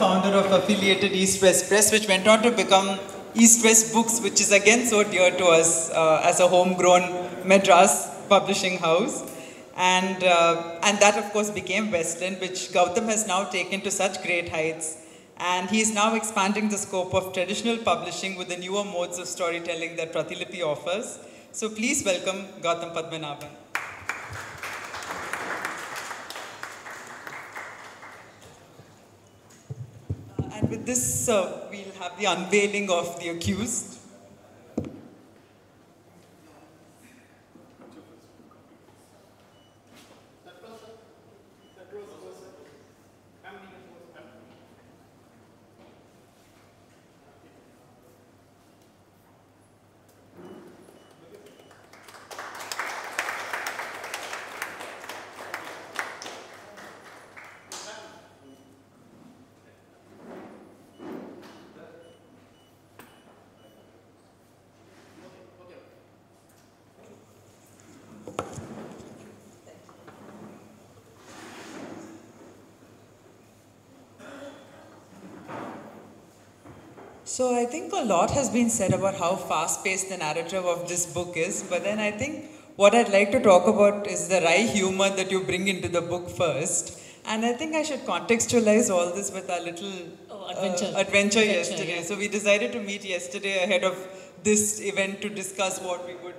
founder of Affiliated East West Press, which went on to become East West Books, which is again so dear to us as a homegrown Madras publishing house. And that, of course, became Westland, which Gautam has now taken to such great heights. And he is now expanding the scope of traditional publishing with the newer modes of storytelling that Pratilipi offers. So please welcome Gautam Padmanabhan. And with this, we'll have the unveiling of the accused. So I think a lot has been said about how fast-paced the narrative of this book is, but then I think what I'd like to talk about is the wry humor that you bring into the book first. And I think I should contextualize all this with our little adventure yesterday. Yeah. So we decided to meet yesterday ahead of this event to discuss what we would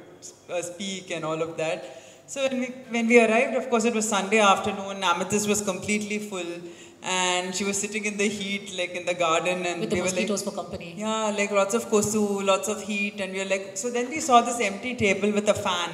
speak and all of that. So when we arrived, of course, it was Sunday afternoon. Amethyst was completely full. And she was sitting in the heat, like in the garden, and with the we mosquitoes were like, for company. Yeah, like lots of kosu, lots of heat, and we were like, so then we saw this empty table with a fan,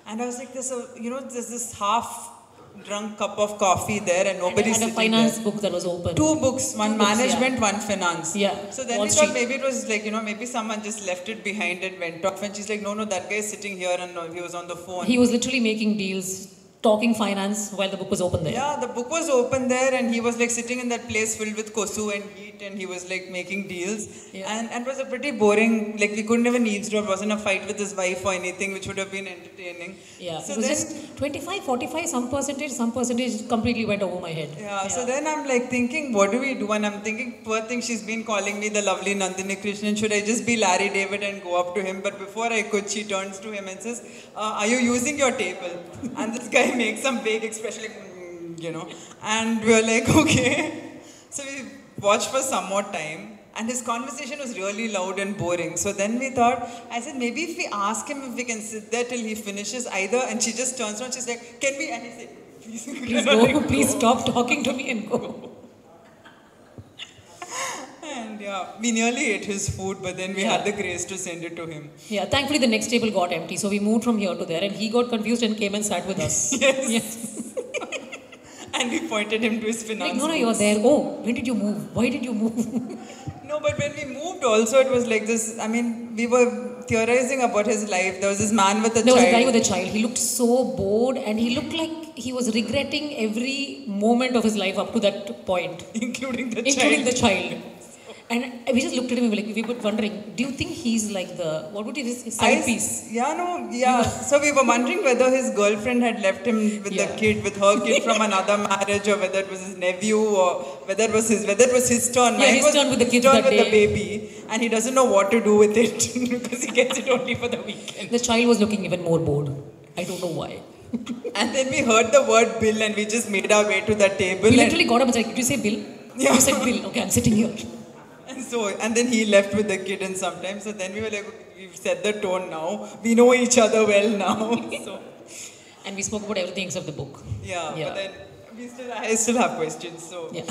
and I was like, there's this half-drunk cup of coffee there, and nobody's sitting there. And a finance book that was open. Two books, one management, one finance. Yeah. So then we thought maybe it was like, maybe someone just left it behind and went off, and she's like, no, that guy is sitting here, and he was on the phone. He was literally making deals, talking finance while the book was open there. Yeah, the book was open there, and he was like sitting in that place filled with kosu and heat, and he was like making deals. Yeah. And it was a pretty boring, like we couldn't even eavesdrop. It wasn't a fight with his wife or anything, which would have been entertaining. Yeah, so it was just 25, 45, some percentage completely went over my head. Yeah, so then I'm like thinking, what do we do? And I'm thinking, poor thing, she's been calling me the lovely Nandini Krishnan. Should I just be Larry David and go up to him? But before I could, she turns to him and says, are you using your table? And this guy makes some vague expression, like, and we were like, okay. So we watched for some more time, and his conversation was really loud and boring. So then we thought, I said, maybe if we ask him if we can sit there till he finishes either, and she just turns around, she's like, can we? And he said, please go, please stop talking to me and go. And yeah, we nearly ate his food, but then we had the grace to send it to him. Yeah, thankfully the next table got empty, so we moved from here to there, and he got confused and came and sat with us. Yes. And we pointed him to his finance. Like, no, you're there. Oh, when did you move? Why did you move? No, but when we moved also, it was like this, I mean, we were theorizing about his life. There was this man with a child. There was a guy with a child. He looked so bored, and he looked like he was regretting every moment of his life up to that point. Including the child. And we just looked at him, like, we were wondering, do you think he's like what would be his side piece? Yeah. So we were wondering whether his girlfriend had left him with her kid from another marriage, or whether it was his nephew, or whether it was his turn. Yeah, his turn with the kids that day. The baby, and he doesn't know what to do with it because he gets it only for the weekend. The child was looking even more bored. I don't know why. And then we heard the word bill, and we just made our way to that table. We literally got up and said, did you say bill? Yeah. You said bill. Okay, I'm sitting here. And then he left with the kid, and sometimes, so then we were like, we've set the tone now. We know each other well now. So. And we spoke about everything except the book. Yeah. But then I still have questions. So. Yeah.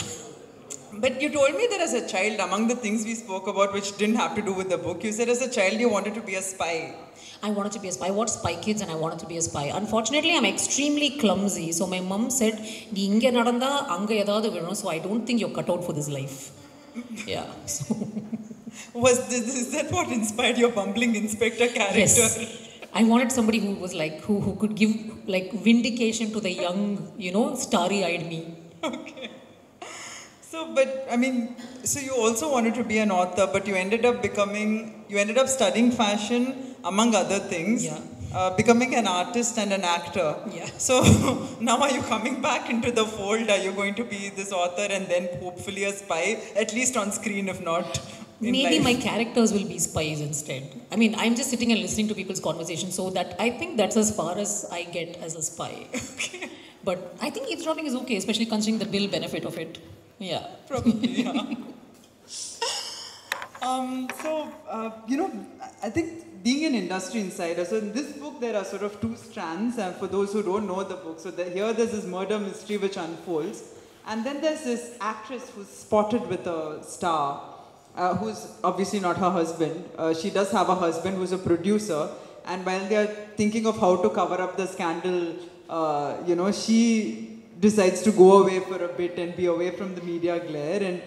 But you told me that as a child, among the things we spoke about which didn't have to do with the book, you said as a child you wanted to be a spy. I wanted to be a spy. I watched Spy Kids and I wanted to be a spy. Unfortunately, I'm extremely clumsy. So my mom said, so I don't think you're cut out for this life. Yeah. So. Is that what inspired your bumbling inspector character? Yes. I wanted somebody who was like, who could give like vindication to the young, starry-eyed me. Okay. So, but I mean, so you also wanted to be an author, but you ended up studying fashion, among other things. Yeah. becoming an artist and an actor. Yeah. So now are you coming back into the fold? Are you going to be this author and then hopefully a spy, at least on screen, if not in Maybe my life? characters will be spies instead. I mean, I'm just sitting and listening to people's conversations, so that I think that's as far as I get as a spy. Okay, But I think eavesdropping is okay, especially considering the bill benefit of it. Yeah. probably, yeah. I think being an industry insider, so in this book there are sort of two strands, and for those who don't know the book, so here there's this murder mystery which unfolds, and then there's this actress who's spotted with a star, who's obviously not her husband. She does have a husband who's a producer, and while they're thinking of how to cover up the scandal, she decides to go away for a bit and be away from the media glare, and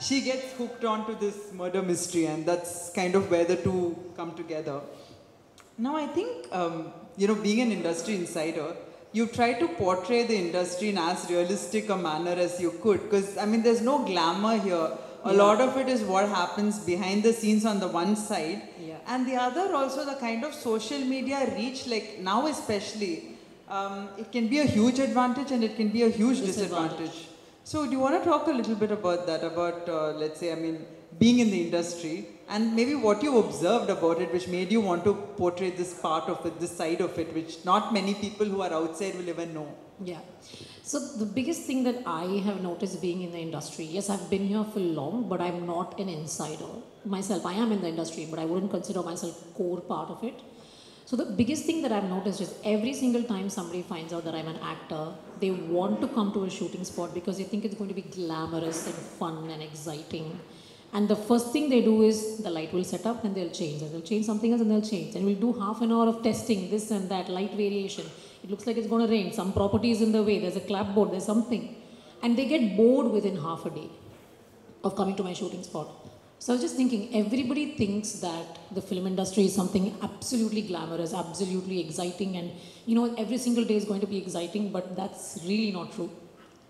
she gets hooked onto this murder mystery, and that's kind of where the two come together. Now, I think, being an industry insider, you try to portray the industry in as realistic a manner as you could, because, I mean, there's no glamour here. A lot of it is what happens behind the scenes on the one side, and the other also the kind of social media reach, like now especially, it can be a huge advantage and it can be a huge disadvantage. So do you want to talk a little bit about that, about, let's say, I mean, being in the industry, and maybe what you observed about it, which made you want to portray this part of it, this side of it, which not many people who are outside will even know? Yeah. So the biggest thing that I have noticed being in the industry, yes, I've been here for long, but I'm not an insider myself. I am in the industry, but I wouldn't consider myself core part of it. So the biggest thing that I've noticed is every single time somebody finds out that I'm an actor, they want to come to a shooting spot because they think it's going to be glamorous and fun and exciting. And the first thing they do is the light will set up and they'll change. And they'll change something else and they'll change. And we'll do half an hour of testing, this and that, light variation. It looks like it's going to rain. Some property is in the way. There's a clapboard. There's something. And they get bored within half a day of coming to my shooting spot. So I was just thinking, everybody thinks that the film industry is something absolutely glamorous, absolutely exciting, and every single day is going to be exciting, but that's really not true.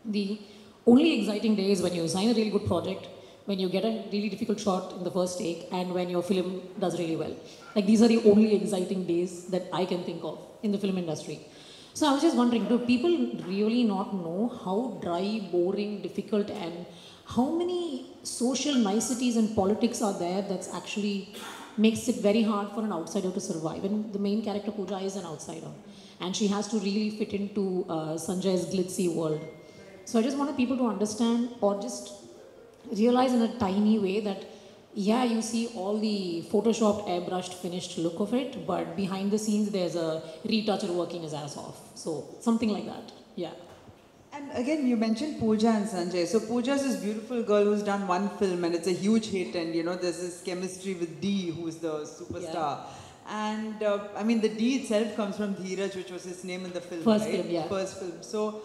The only exciting day is when you sign a really good project, when you get a really difficult shot in the first take, and when your film does really well. Like, these are the only exciting days that I can think of in the film industry. So I was just wondering, do people really not know how dry, boring, difficult, and how many social niceties and politics are there that's actually makes it very hard for an outsider to survive? And the main character Pooja is an outsider, and she has to really fit into Sanjay's glitzy world. So I just wanted people to understand, or just realize in a tiny way, that yeah, you see all the photoshopped, airbrushed, finished look of it, but behind the scenes there's a retoucher working his ass off. So something like that. Yeah. And again, you mentioned Pooja and Sanjay. So Pooja is this beautiful girl who's done one film and it's a huge hit, and there's this chemistry with Dee, who's the superstar. And I mean, the D itself comes from Dheeraj, which was his name in the film, First right? film, yeah. First film. So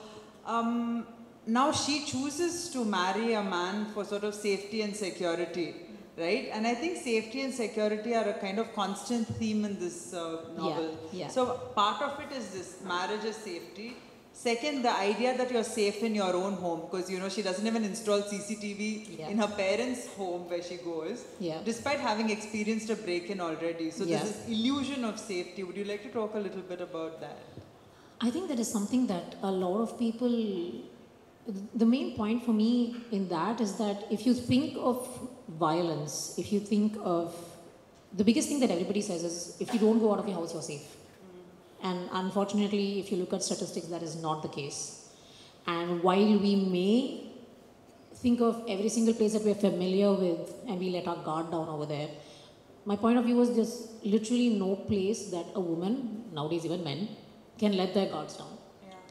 now she chooses to marry a man for sort of safety and security, right? And I think safety and security are a kind of constant theme in this novel. Yeah. So part of it is this marriage is safety. Second, the idea that you're safe in your own home, because she doesn't even install CCTV in her parents' home where she goes, despite having experienced a break-in already. So there's this illusion of safety. Would you like to talk a little bit about that? I think that is something that a lot of people, the main point for me in that is that if you think of violence, if you think of, the biggest thing that everybody says is, if you don't go out of your house, you're safe. And unfortunately, if you look at statistics, that is not the case. And while we may think of every single place that we're familiar with and we let our guard down over there, my point of view is there's literally no place that a woman, nowadays even men, can let their guards down.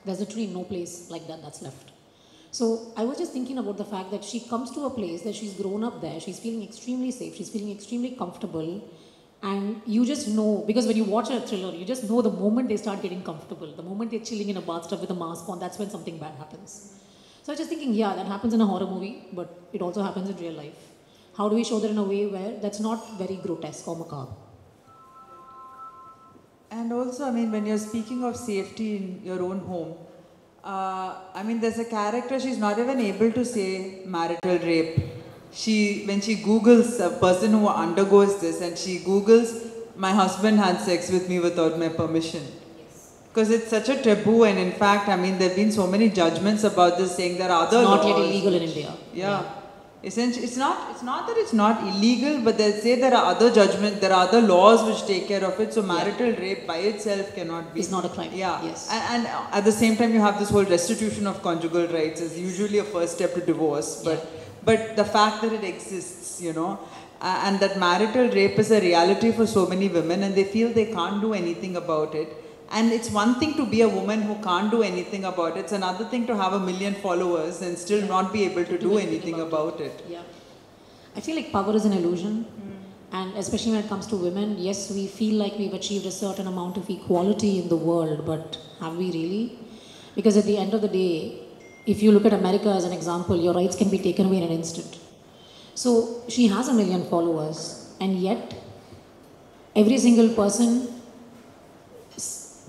There's literally no place like that that's left. So I was just thinking about the fact that she comes to a place that she's grown up there, she's feeling extremely safe, she's feeling extremely comfortable. And you just know, because when you watch a thriller, you just know the moment they start getting comfortable, the moment they're chilling in a bathtub with a mask on, that's when something bad happens. So I was just thinking, yeah, that happens in a horror movie, but it also happens in real life. How do we show that in a way where that's not very grotesque or macabre? And also, I mean, when you're speaking of safety in your own home, I mean, there's a character, she's not even able to say marital rape. When she Googles a person who undergoes this, and she Googles my husband had sex with me without my permission. Because it's such a taboo, and in fact, I mean, there have been so many judgments about this, saying there are other It's not laws. yet illegal in India. Yeah. Essentially, it's not that it's not illegal, but they say there are other judgments, there are other laws which take care of it. So marital rape by itself cannot be. It's not a crime. Yeah. Yes. And at the same time, you have this whole restitution of conjugal rights as usually a first step to divorce. But the fact that it exists, you know, and that marital rape is a reality for so many women, and they feel they can't do anything about it. And it's one thing to be a woman who can't do anything about it. It's another thing to have 1 million followers and still not be able to do anything about it. Yeah. I feel like power is an illusion. And especially when it comes to women, yes, we feel like we've achieved a certain amount of equality in the world, but have we really? Because at the end of the day, if you look at America as an example, your rights can be taken away in an instant. So she has 1 million followers, and yet every single person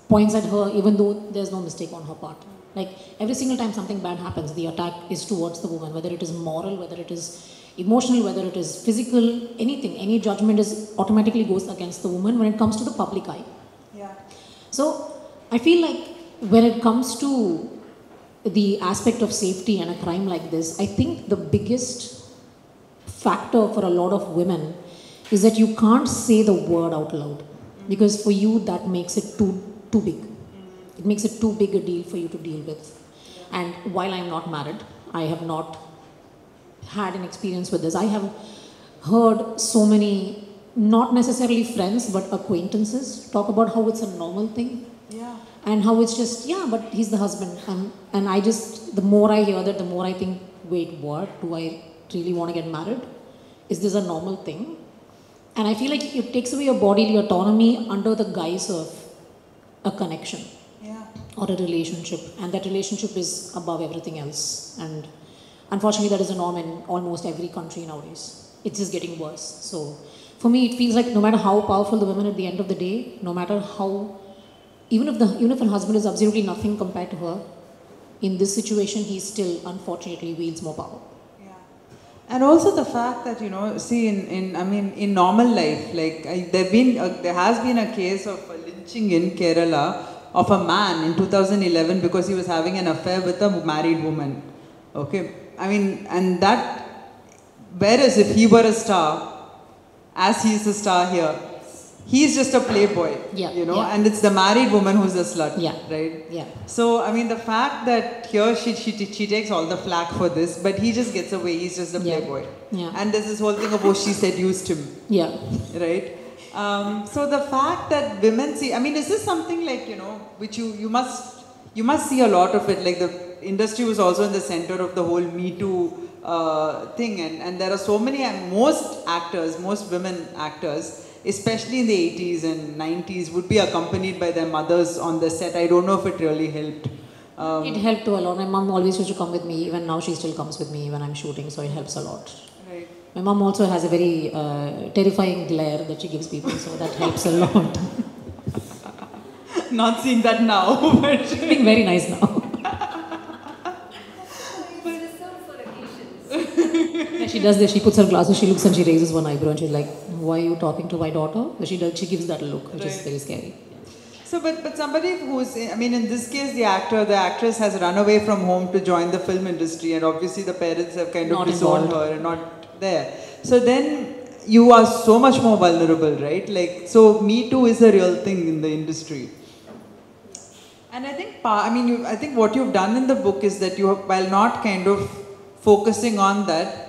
points at her even though there's no mistake on her part. Like every single time something bad happens, the attack is towards the woman, whether it is moral, whether it is emotional, whether it is physical, anything, any judgment is automatically goes against the woman when it comes to the public eye. Yeah. So I feel like when it comes to the aspect of safety and a crime like this, I think the biggest factor for a lot of women is that you can't say the word out loud, because for you that makes it too big. It makes it too big a deal for you to deal with. And while I'm not married, I have not had an experience with this. I have heard so many, not necessarily friends, but acquaintances talk about how it's a normal thing. Yeah. And how it's just, yeah, but he's the husband. And I just, the more I hear that, the more I think, wait, what? Do I really want to get married? Is this a normal thing? And I feel like it takes away your bodily autonomy under the guise of a connection. Yeah. Or a relationship. And that relationship is above everything else. And unfortunately, that is a norm in almost every country nowadays. It's just getting worse. So for me, it feels like no matter how powerful the women at the end of the day, no matter how, even if her husband is absolutely nothing compared to her, in this situation, he still unfortunately wields more power. Yeah. And also the fact that, you know, see in normal life, like there has been a case of a lynching in Kerala of a man in 2011 because he was having an affair with a married woman. Okay. I mean, and that, whereas if he were a star, as he is a star here, he's just a playboy, you know, and it's the married woman who's a slut, right? Yeah. So, I mean, the fact that here she takes all the flack for this, but he just gets away, he's just a playboy. Yeah. And there's this whole thing of, oh, she seduced him. Yeah. Right? So the fact that women see, I mean, is this something like, you know, which you must see a lot of it, like the industry was also in the center of the whole Me Too thing, and there are so many, and most women actors, especially in the 80s and 90s, would be accompanied by their mothers on the set. I don't know if it really helped. It helped a lot. My mom always used to come with me. Even now she still comes with me when I'm shooting, so it helps a lot. Right. My mom also has a very terrifying glare that she gives people, so that helps a lot. Not seeing that now, but... She's being very nice now. Yeah, she does this. She puts her glasses, she looks and she raises one eyebrow and she's like, why are you talking to my daughter? She gives that look, which is very scary. So, but somebody who's, I mean, in this case, the actress has run away from home to join the film industry, and obviously the parents have kind of disowned her and not there. So then you are so much more vulnerable, right? Like, so Me Too is a real thing in the industry. And I think, I think what you've done in the book is that you have, while not kind of focusing on that,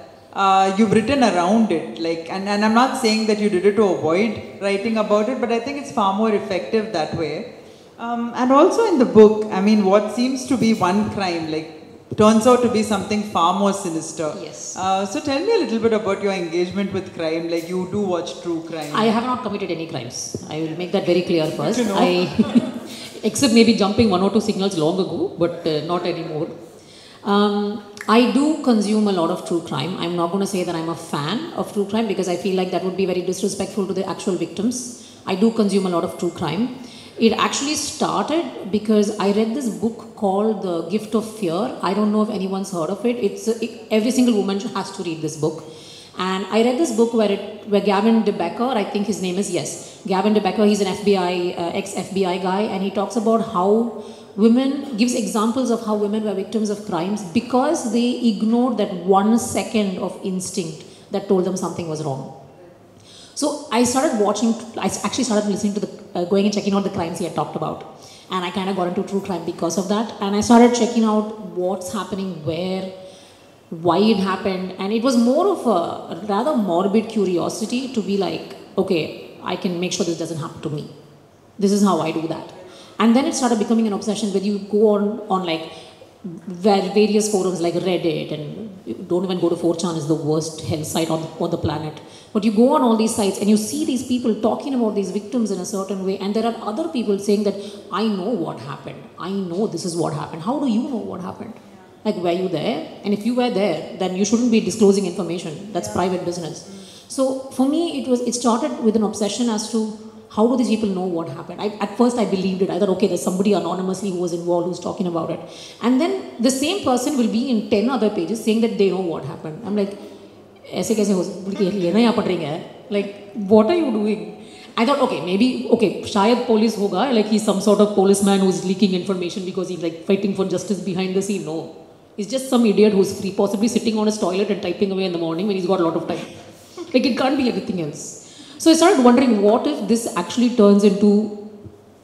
you've written around it, like, and I'm not saying that you did it to avoid writing about it, but I think it's far more effective that way. And also in the book, I mean, what seems to be one crime, like, turns out to be something far more sinister. Yes. So tell me a little bit about your engagement with crime, like you do watch true crime. I have not committed any crimes. I will make that very clear first. Except maybe jumping 1 or 2 signals long ago, but not anymore. I do consume a lot of true crime. I'm not going to say that I'm a fan of true crime because I feel like that would be very disrespectful to the actual victims. I do consume a lot of true crime. It actually started because I read this book called The Gift of Fear. I don't know if anyone's heard of it. Every single woman has to read this book. And I read this book where Gavin De Becker, I think his name is, yes, Gavin De Becker, he's an FBI, ex-FBI guy, and he talks about how women, gives examples of how women were victims of crimes because they ignored that 1 second of instinct that told them something was wrong. So I started watching, I actually started listening to going and checking out the crimes he had talked about. And I kind of got into true crime because of that. And I started checking out what's happening, where, why it happened. And it was more of a rather morbid curiosity to be like, okay, I can make sure this doesn't happen to me. This is how I do that. And then it started becoming an obsession where you go on like various forums like Reddit, and you don't even go to 4chan, is the worst hell site on the planet. But you go on all these sites and you see these people talking about these victims in a certain way, and there are other people saying that I know what happened. I know this is what happened. How do you know what happened? Like, were you there? And if you were there, then you shouldn't be disclosing information. That's private business. So for me, it started with an obsession as to how do these people know what happened? At first I believed it. I thought, okay, there's somebody anonymously who was involved who's talking about it. And then the same person will be in 10 other pages saying that they know what happened. I'm like, ऐसे कैसे हो ये ना यहाँ पढ़ रही है? Like, what are you doing? I thought, okay, maybe, okay, शायद police होगा, like he's some sort of policeman who's leaking information because he's like fighting for justice behind the scene. No. He's just some idiot who's free, possibly sitting on his toilet and typing away in the morning when he's got a lot of time. Like, it can't be anything else. So I started wondering, what if this actually turns into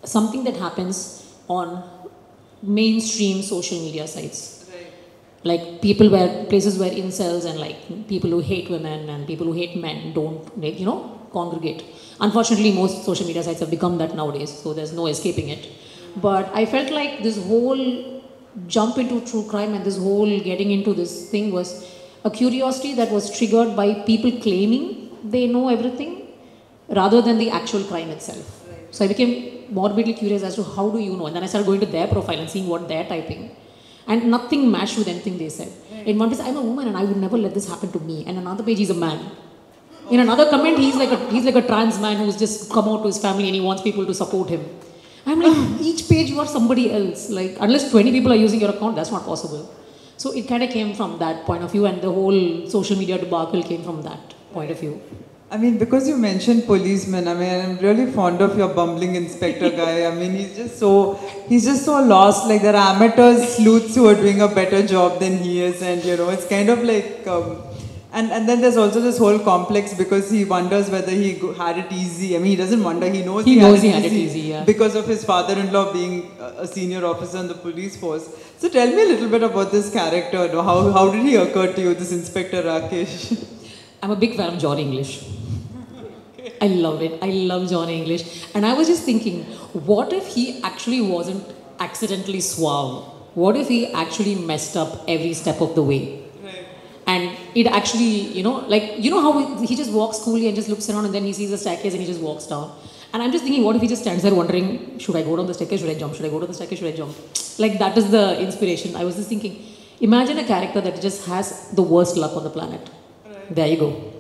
something that happens on mainstream social media sites? Right. Like places where incels and like people who hate women and people who hate men don't, like, congregate. Unfortunately, most social media sites have become that nowadays, so there's no escaping it. But I felt like this whole jump into true crime and this whole getting into this thing was a curiosity that was triggered by people claiming they know everything rather than the actual crime itself. Right. So I became morbidly curious as to how do you know, and then I started going to their profile and seeing what they're typing, and nothing matched with anything they said. Right. In one place, I'm a woman and I would never let this happen to me, and another page, he's a man. In another comment, he's like a trans man who's just come out to his family and he wants people to support him. I'm like, each page you are somebody else. Like, unless 20 people are using your account, that's not possible. So it kind of came from that point of view, and the whole social media debacle came from that point of view. I mean, because you mentioned policemen, I mean, I'm really fond of your bumbling inspector guy. I mean, he's just so lost. Like, there are amateur sleuths who are doing a better job than he is, and it's kind of like, and then there's also this whole complex because he wonders whether he had it easy. I mean, he doesn't wonder. He knows he had it easy, yeah. Because of his father-in-law being a senior officer in the police force. So tell me a little bit about this character. How did he occur to you, this Inspector Rakesh? I'm a big fan of Johnny English. I love it. I love Johnny English. And I was just thinking, what if he actually wasn't accidentally suave? What if he actually messed up every step of the way? Right. And it actually, how he just walks coolly and just looks around and then he sees the staircase and he just walks down. And I'm just thinking, what if he just stands there wondering, should I go down the staircase, should I jump? Should I go down the staircase, should I jump? Like, that is the inspiration. I was just thinking, imagine a character that just has the worst luck on the planet. Right. There you go.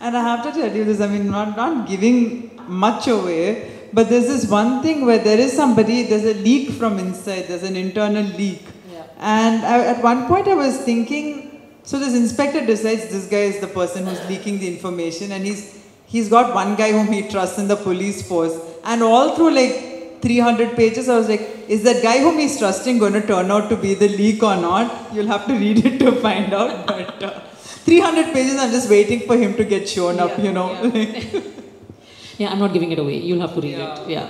And I have to tell you this, I mean, not giving much away, but there's this one thing where there's a leak from inside, there's an internal leak. Yeah. And at one point I was thinking, so this inspector decides this guy is the person who's leaking the information, and he's got one guy whom he trusts in the police force. And all through like 300 pages, I was like, is that guy whom he's trusting going to turn out to be the leak or not? You'll have to read it to find out. But 300 pages, I'm just waiting for him to get shown up, Yeah. Yeah, I'm not giving it away. You'll have to read it. Yeah.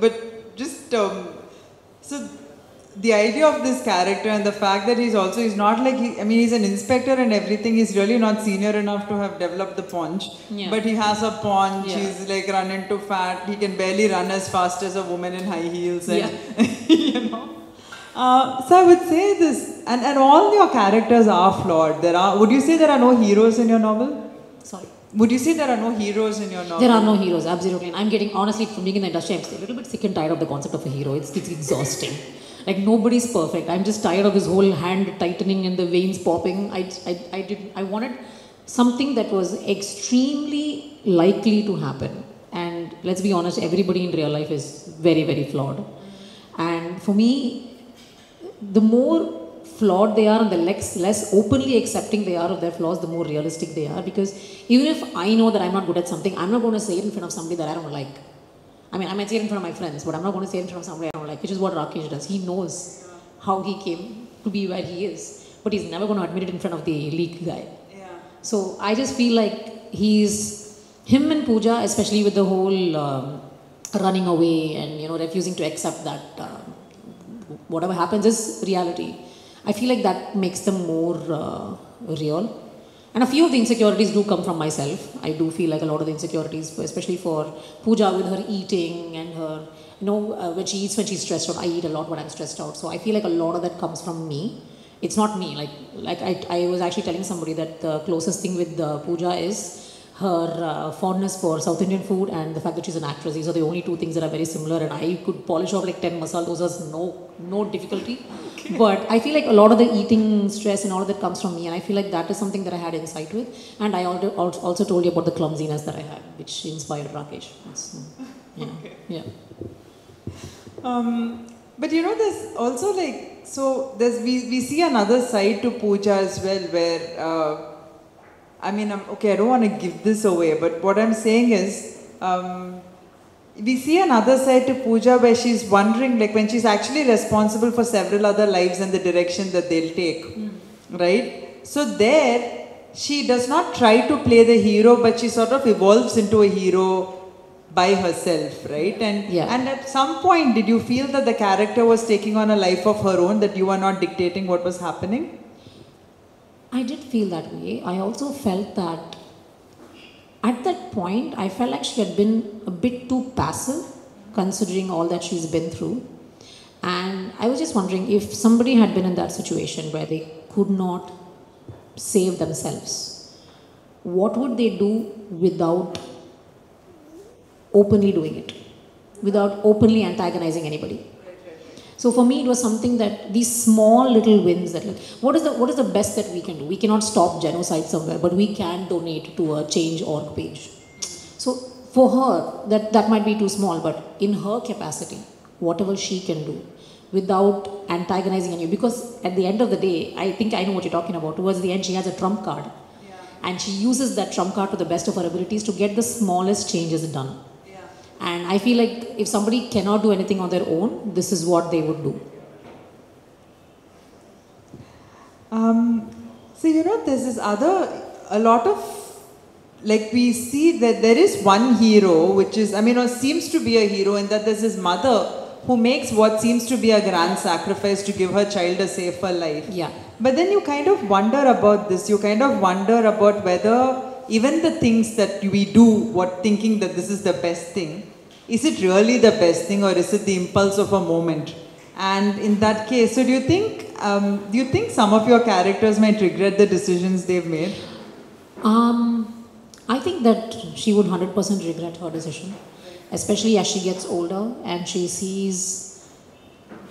But just, so the idea of this character and the fact that he's not like, he's an inspector and everything. He's really not senior enough to have developed the paunch. Yeah. But he has a paunch. Yeah. He's like run into fat. He can barely run as fast as a woman in high heels. And, so I would say this, and all your characters are flawed. Would you say there are no heroes in your novel? Sorry. Would you say there are no heroes in your novel? There are no heroes, absolutely. And I'm getting, honestly, from being in the industry, I'm still a little bit sick and tired of the concept of a hero. It's exhausting. Like, nobody's perfect. I'm just tired of this whole hand tightening and the veins popping. I wanted something that was extremely likely to happen. And let's be honest, everybody in real life is very, very flawed. And for me, the more flawed they are and the less openly accepting they are of their flaws, the more realistic they are. Because even if I know that I'm not good at something, I'm not going to say it in front of somebody that I don't like. I mean, I might say it in front of my friends, but I'm not going to say it in front of somebody I don't like, which is what Rakesh does. He knows how he came to be where he is, but he's never going to admit it in front of the leak guy. Yeah. So I just feel like him and Pooja, especially with the whole running away and, you know, refusing to accept that whatever happens is reality. I feel like that makes them more real. And a few of the insecurities do come from myself. I do feel like a lot of the insecurities, especially for Pooja with her eating and her, you know, when she eats when she's stressed out. I eat a lot when I'm stressed out. So I feel like a lot of that comes from me. It's not me. Like I was actually telling somebody that the closest thing with Pooja is her fondness for South Indian food and the fact that she's an actress. These are the only two things that are very similar, and I could polish off like 10 masala dosas, no difficulty. Okay. But I feel like a lot of the eating stress and all of that comes from me, and I feel like that is something that I had insight with. And I also told you about the clumsiness that I had, which inspired Rakesh. Yeah. Okay. Yeah. But you know, there's also like, so we see another side to Pooja as well, where I mean, okay, I don't want to give this away, but what I'm saying is, we see another side to Pooja where she's wondering, like when she's actually responsible for several other lives and the direction that they'll take, right? So there, she does not try to play the hero, but she sort of evolves into a hero by herself, right? And at some point, did you feel that the character was taking on a life of her own, that you were not dictating what was happening? I did feel that way. I also felt that at that point, I felt like she had been a bit too passive considering all that she's been through. And I was just wondering if somebody had been in that situation where they could not save themselves, what would they do without openly doing it, without openly antagonizing anybody? So for me, it was something that these small little wins that, like, what is the best that we can do? We cannot stop genocide somewhere, but we can donate to a Change.org page. So for her, that might be too small, but in her capacity, whatever she can do without antagonizing anyone, because at the end of the day, I think I know what you're talking about. Towards the end, she has a trump card. Yeah. And she uses that trump card to the best of her abilities to get the smallest changes done. And I feel like if somebody cannot do anything on their own, this is what they would do. So, you know, there's a lot of, like, we see that there is one hero, which is, I mean, or seems to be a hero, in that there's his mother who makes what seems to be a grand sacrifice to give her child a safer life. Yeah. But then you kind of wonder about this. You kind of wonder about whether even the things that we do, thinking that this is the best thing, is it really the best thing, or is it the impulse of a moment? And in that case, so do you think some of your characters might regret the decisions they've made? I think that she would 100% regret her decision, especially as she gets older and she sees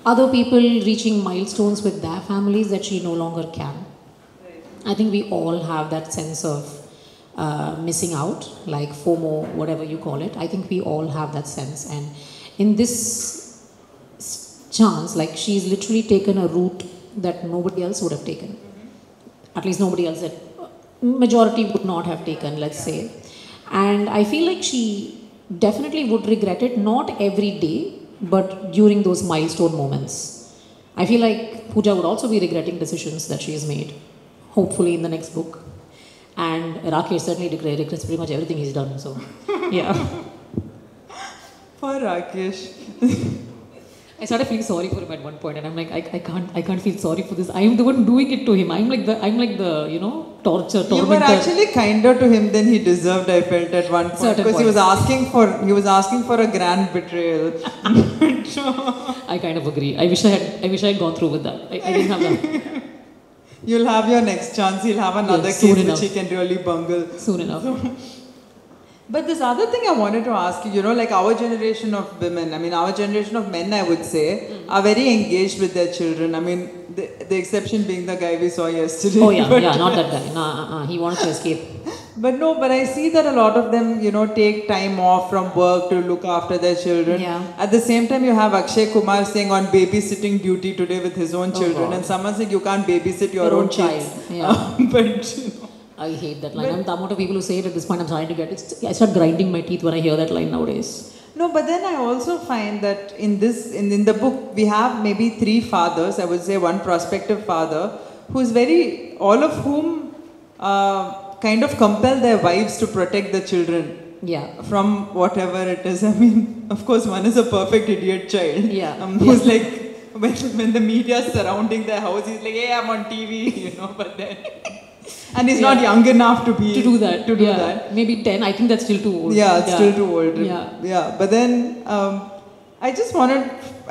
other people reaching milestones with their families that she no longer can. I think we all have that sense of missing out, like FOMO, whatever you call it. I think we all have that sense, and in this chance, like, she's literally taken a route that nobody else would have taken. At least nobody else, that majority would not have taken, let's say. And I feel like she definitely would regret it, not every day, but during those milestone moments. I feel like Pooja would also be regretting decisions that she has made, hopefully in the next book. And Rakesh certainly regrets pretty much everything he's done, so yeah. Poor Rakesh. I started feeling sorry for him at one point, and I'm like, I can't feel sorry for this. I am the one doing it to him. I'm like the you know, tormentor. You were actually kinder to him than he deserved, I felt, at one point. Certain because points. he was asking for a grand betrayal. I kind of agree. I wish I had gone through with that. I didn't have that. You'll have your next chance. He'll have another case which he can really bungle. Soon enough. But this other thing I wanted to ask you, you know, like our generation of women, I mean, our generation of men, I would say, are very engaged with their children. I mean, the exception being the guy we saw yesterday. Oh yeah, not that guy. No, he wanted to escape. But no, but I see that a lot of them, take time off from work to look after their children. Yeah. At the same time, you have Akshay Kumar saying on babysitting duty today with his own children, God. and someone saying you can't babysit your own child. kids. Yeah. But I hate that line. The amount of people who say it at this point, I'm trying to get it. I start grinding my teeth when I hear that line nowadays. no, but then I also find that in the book we have maybe 3 fathers. I would say one prospective father who's all of whom kind of compel their wives to protect the children. Yeah. From whatever it is. I mean, of course, one is a perfect idiot child. Yeah. Who's like, when the media is surrounding their house, he's like, hey, I'm on TV, but then. And he's not young enough to do that. To do that. Maybe 10. I think that's still too old. Yeah, it's still too old. Yeah. But then I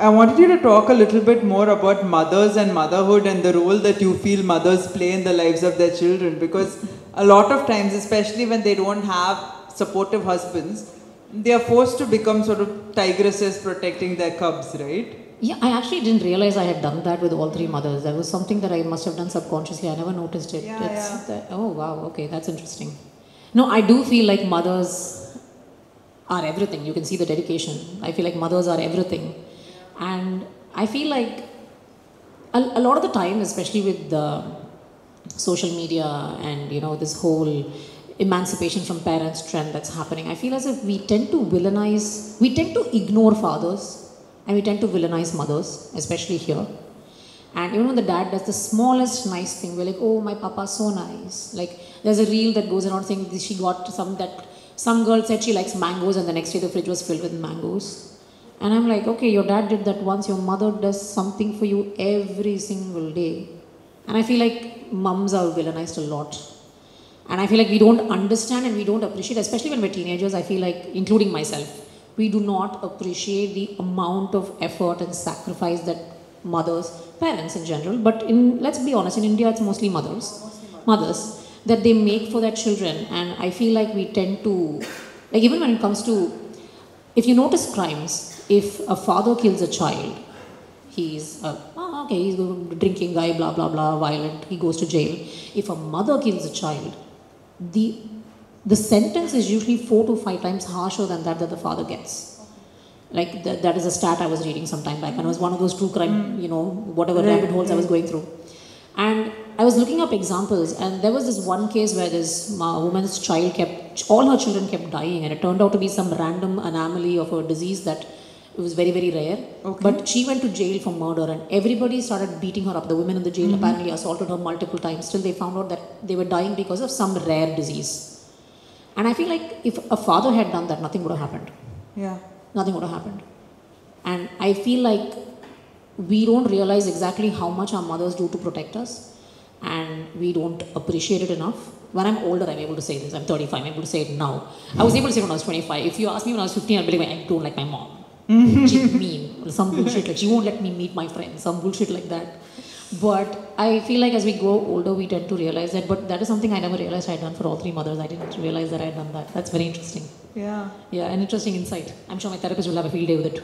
wanted you to talk a little bit more about mothers and motherhood and the role that you feel mothers play in the lives of their children, because a lot of times, especially when they don't have supportive husbands, they are forced to become sort of tigresses protecting their cubs, right? Yeah, I actually didn't realize I had done that with all 3 mothers. That was something that I must have done subconsciously. I never noticed it. Oh, wow. Okay, that's interesting. No, I do feel like mothers are everything. You can see the dedication. I feel like mothers are everything. And I feel like a lot of the time, especially with the social media and, this whole emancipation from parents trend that's happening, I feel as if we tend to ignore fathers. And we tend to villainize mothers, especially here. And even when the dad does the smallest nice thing, we're like, oh, my papa's so nice. Like, there's a reel that goes around saying she got some girl said she likes mangoes, and the next day the fridge was filled with mangoes. And I'm like, okay, your dad did that once, your mother does something for you every single day. And I feel like mums are villainized a lot. And I feel like we don't understand and we don't appreciate, especially when we're teenagers, I feel like, including myself, we do not appreciate the amount of effort and sacrifice that parents in general, but let's be honest, in India it's mostly mothers, that they make for their children. And I feel like we tend to, like, even when it comes to, if you notice crimes, if a father kills a child, he's he's a drinking guy, blah blah blah, violent, he goes to jail. If a mother kills a child, the sentence is usually 4 to 5 times harsher than that the father gets. Like, that is a stat I was reading some time back, and it was one of those true crime, whatever rabbit holes I was going through. And I was looking up examples, and there was this one case where this woman's all her children kept dying, and it turned out to be some random anomaly of a disease that it was very, very rare. Okay. But she went to jail for murder, and everybody started beating her up. The women in the jail apparently assaulted her multiple times. Still, they found out that they were dying because of some rare disease. And I feel like if a father had done that, nothing would have happened. Yeah. Nothing would have happened. And I feel like we don't realize exactly how much our mothers do to protect us, and we don't appreciate it enough. When I'm older, I'm able to say this. I'm 35, I'm able to say it now. I was able to say it when I was 25. If you ask me when I was 15, I'd be like, I don't like my mom. She's mean. Some bullshit, like she won't let me meet my friends. Some bullshit like that. But I feel like as we grow older, we tend to realize that. But that is something I never realized I had done for all 3 mothers. I didn't realize that I had done that. That's very interesting. Yeah. Yeah, an interesting insight. I'm sure my therapist will have a field day with it.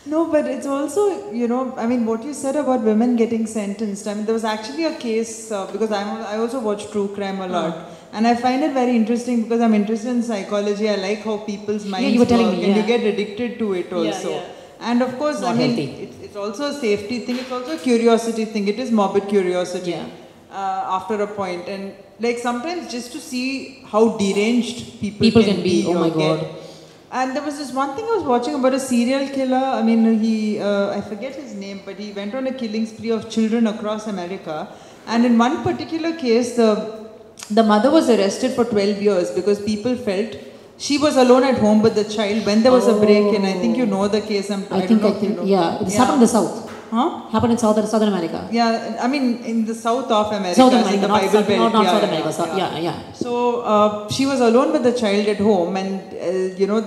No, but it's also, I mean, what you said about women getting sentenced. I mean, there was actually a case, because I also watch true crime a lot. And I find it very interesting because I'm interested in psychology. I like how people's minds work, and you get addicted to it also. Yeah. And of course, Not healthy. It's also a safety thing. It's also a curiosity thing. It is morbid curiosity after a point. And like sometimes just to see how deranged people can be. Oh my God. And there was this one thing I was watching about a serial killer. I mean, I forget his name, but he went on a killing spree of children across America. And in one particular case, the mother was arrested for 12 years because people felt she was alone at home with the child when there was a break-in. I think you know the case. I think, yeah. This happened in the South. Huh? Happened in Southern America. Yeah, I mean in the south of America. South America, in the not Bible South, Belt. not South America. Yeah. So she was alone with the child at home, and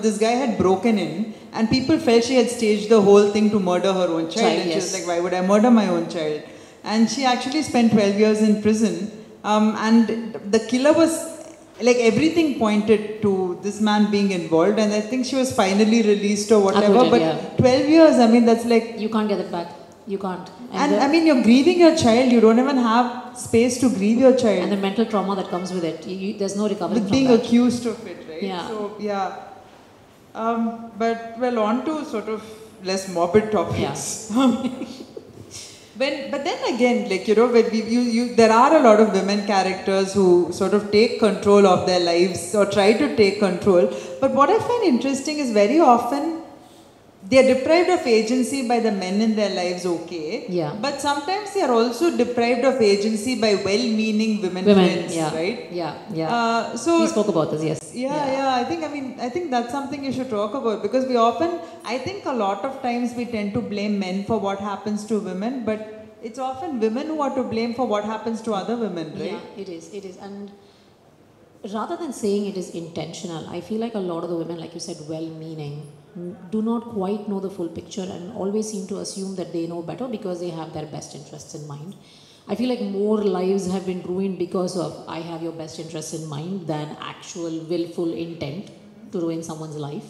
this guy had broken in, and people felt she had staged the whole thing to murder her own child. And she was like, "Why would I murder my own child?" And she actually spent 12 years in prison. And the killer was. Like everything pointed to this man being involved, and I think she was finally released or whatever. But 12 years, I mean, that's like you can't get it back. You can't. And I mean, you're grieving your child. You don't even have space to grieve your child. And the mental trauma that comes with it. There's no recovery with from being that. accused of it, right? Yeah. So, yeah. But, well, on to sort of less morbid topics. Yeah. But then again, like, you know, when there are a lot of women characters who sort of take control of their lives or try to take control. But what I find interesting is very often they are deprived of agency by the men in their lives, okay? Yeah. But sometimes they are also deprived of agency by well-meaning women friends, yeah, right? Yeah. So we spoke about this, yes. Yeah. I think that's something you should talk about, because I think a lot of times we tend to blame men for what happens to women, but it's often women who are to blame for what happens to other women, right? Yeah, it is. And rather than saying it is intentional, I feel like a lot of the women, like you said, well-meaning, do not quite know the full picture and always seem to assume that they know better because they have their best interests in mind. I feel like more lives have been ruined because of I have your best interests in mind than actual willful intent to ruin someone's life.